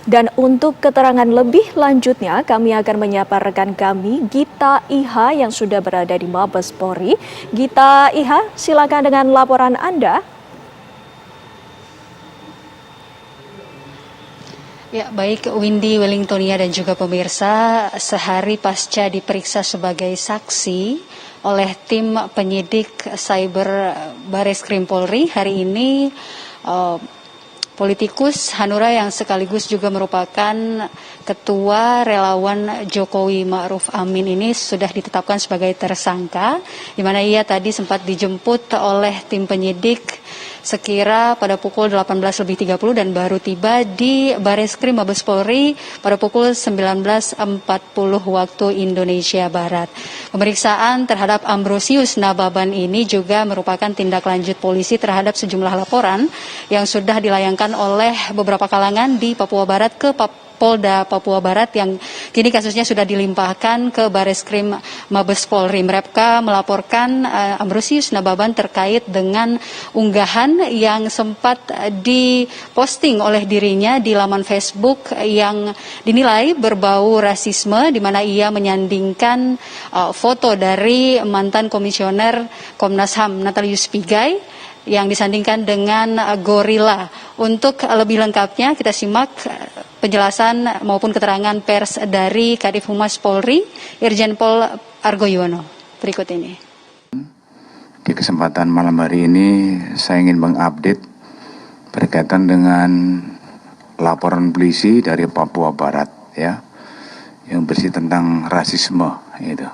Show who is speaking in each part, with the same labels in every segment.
Speaker 1: Dan untuk keterangan lebih lanjutnya, kami akan menyapa rekan kami, Gita Iha yang sudah berada di Mabes Polri. Gita Iha, silakan dengan laporan Anda.
Speaker 2: Ya, baik Windy Wellingtonia dan juga pemirsa, sehari pasca diperiksa sebagai saksi oleh tim penyidik Cyber Bareskrim Polri, hari ini politikus Hanura yang sekaligus juga merupakan ketua relawan Jokowi Ma'ruf Amin ini sudah ditetapkan sebagai tersangka, di mana ia tadi sempat dijemput oleh tim penyidik sekira pada pukul 18.30 dan baru tiba di Bareskrim Mabes Polri pada pukul 19.40 waktu Indonesia Barat. Pemeriksaan terhadap Ambrosius Nababan ini juga merupakan tindak lanjut polisi terhadap sejumlah laporan yang sudah dilayangkan oleh beberapa kalangan di Papua Barat ke Polda Papua Barat yang kini kasusnya sudah dilimpahkan ke Bareskrim Mabes Polri. Mereka melaporkan Ambrosius Nababan terkait dengan unggahan yang sempat diposting oleh dirinya di laman Facebook yang dinilai berbau rasisme, di mana ia menyandingkan foto dari mantan komisioner Komnas HAM Natalius Pigai yang disandingkan dengan gorila. Untuk lebih lengkapnya kita simak penjelasan maupun keterangan pers dari Kadif Humas Polri, Irjen Pol Argo Yuwono. Berikut ini.
Speaker 3: Di kesempatan malam hari ini saya ingin mengupdate berkaitan dengan laporan polisi dari Papua Barat ya, yang bersih tentang rasisme gitu.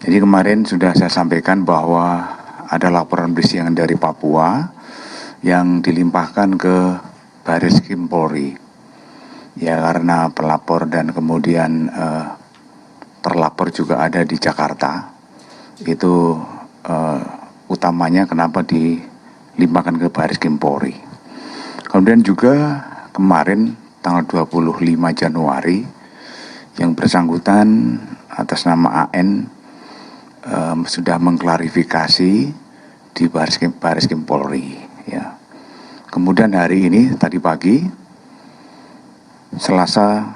Speaker 3: Jadi kemarin sudah saya sampaikan bahwa ada laporan polisi yang dari Papua yang dilimpahkan ke Bareskrim Polri. Ya karena pelapor dan kemudian terlapor juga ada di Jakarta. Itu utamanya kenapa dilimpahkan ke Bareskrim Polri. Kemudian juga kemarin tanggal 25 Januari yang bersangkutan atas nama AN sudah mengklarifikasi di Bareskrim Polri ya. Kemudian hari ini tadi pagi Selasa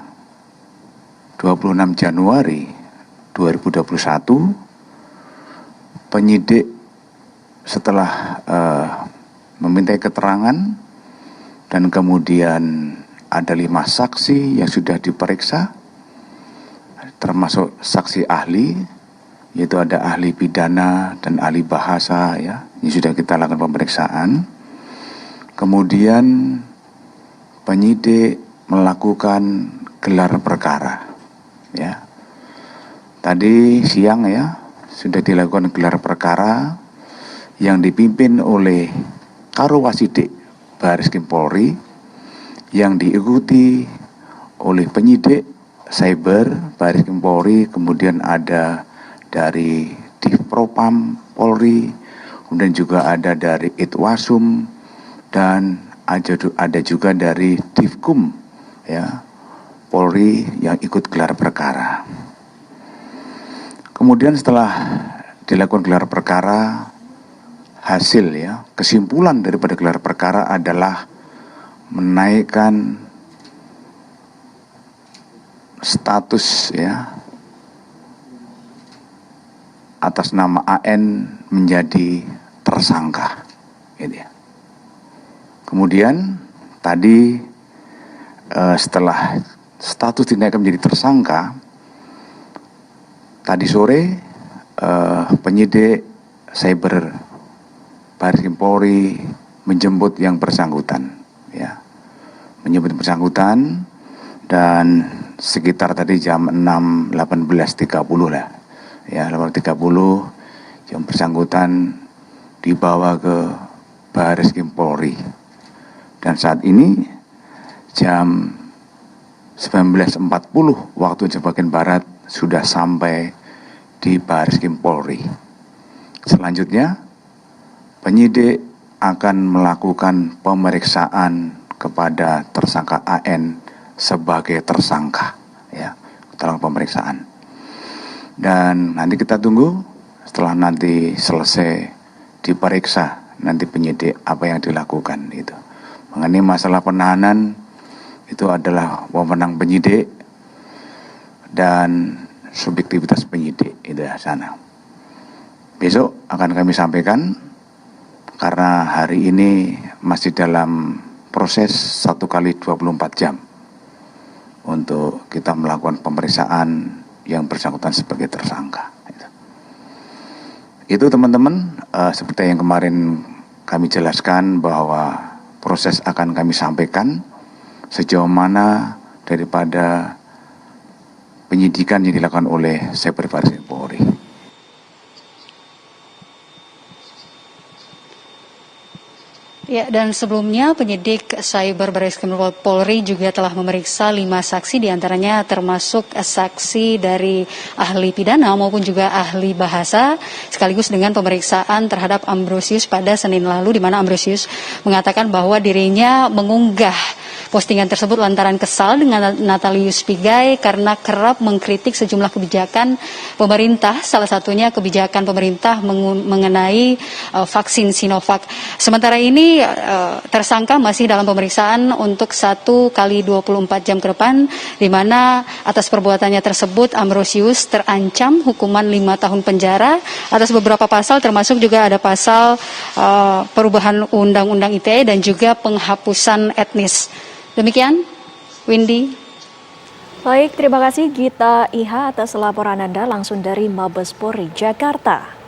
Speaker 3: 26 Januari 2021 penyidik setelah memintai keterangan dan kemudian ada 5 saksi yang sudah diperiksa termasuk saksi ahli, yaitu ada ahli pidana dan ahli bahasa ya, ini sudah kita lakukan pemeriksaan. Kemudian penyidik melakukan gelar perkara ya. Tadi siang ya sudah dilakukan gelar perkara yang dipimpin oleh Karowasidik Bareskrim Polri yang diikuti oleh penyidik Cyber Bareskrim Polri, kemudian ada dari Divpropam Polri, kemudian juga ada dari Itwasum dan ada juga dari Divkum ya Polri yang ikut gelar perkara. Kemudian setelah dilakukan gelar perkara, hasil ya kesimpulan daripada gelar perkara adalah menaikkan status ya atas nama AN menjadi tersangka gitu ya. Kemudian tadi setelah status dinaikkan menjadi tersangka, tadi sore penyidik Cyber Bareskrim Polri menjemput yang bersangkutan ya. Menjemput bersangkutan dan sekitar tadi jam 18.30 lah. Ya, 18.30 yang bersangkutan dibawa ke Bareskrim Polri. Dan saat ini jam 19.40 waktu Indonesia bagian Barat sudah sampai di Bareskrim Polri. Selanjutnya penyidik akan melakukan pemeriksaan kepada tersangka AN sebagai tersangka ya, dalam pemeriksaan. Dan nanti kita tunggu setelah nanti selesai diperiksa nanti penyidik apa yang dilakukan itu. Mengenai masalah penahanan itu adalah wewenang penyidik dan subjektivitas penyidik itu sana. Besok akan kami sampaikan karena hari ini masih dalam proses 1 kali 24 jam untuk kita melakukan pemeriksaan yang bersangkutan sebagai tersangka. Itu teman-teman, seperti yang kemarin kami jelaskan bahwa proses akan kami sampaikan sejauh mana daripada penyidikan yang dilakukan oleh Cyber Baris Krim Polri.
Speaker 2: Ya, dan sebelumnya penyidik Cyber Bareskrim Polri juga telah memeriksa 5 saksi, diantaranya termasuk saksi dari ahli pidana maupun juga ahli bahasa, sekaligus dengan pemeriksaan terhadap Ambrosius pada Senin lalu, di mana Ambrosius mengatakan bahwa dirinya mengunggah postingan tersebut lantaran kesal dengan Natalius Pigai karena kerap mengkritik sejumlah kebijakan pemerintah, salah satunya kebijakan pemerintah mengenai vaksin Sinovac. Sementara ini tersangka masih dalam pemeriksaan untuk 1 kali 24 jam ke depan, di mana atas perbuatannya tersebut Ambrosius terancam hukuman 5 tahun penjara atas beberapa pasal, termasuk juga ada pasal perubahan Undang-Undang ITE dan juga penghapusan etnis. Demikian, Windy.
Speaker 1: Baik, terima kasih Gita Iha atas laporan Anda langsung dari Mabes Polri, Jakarta.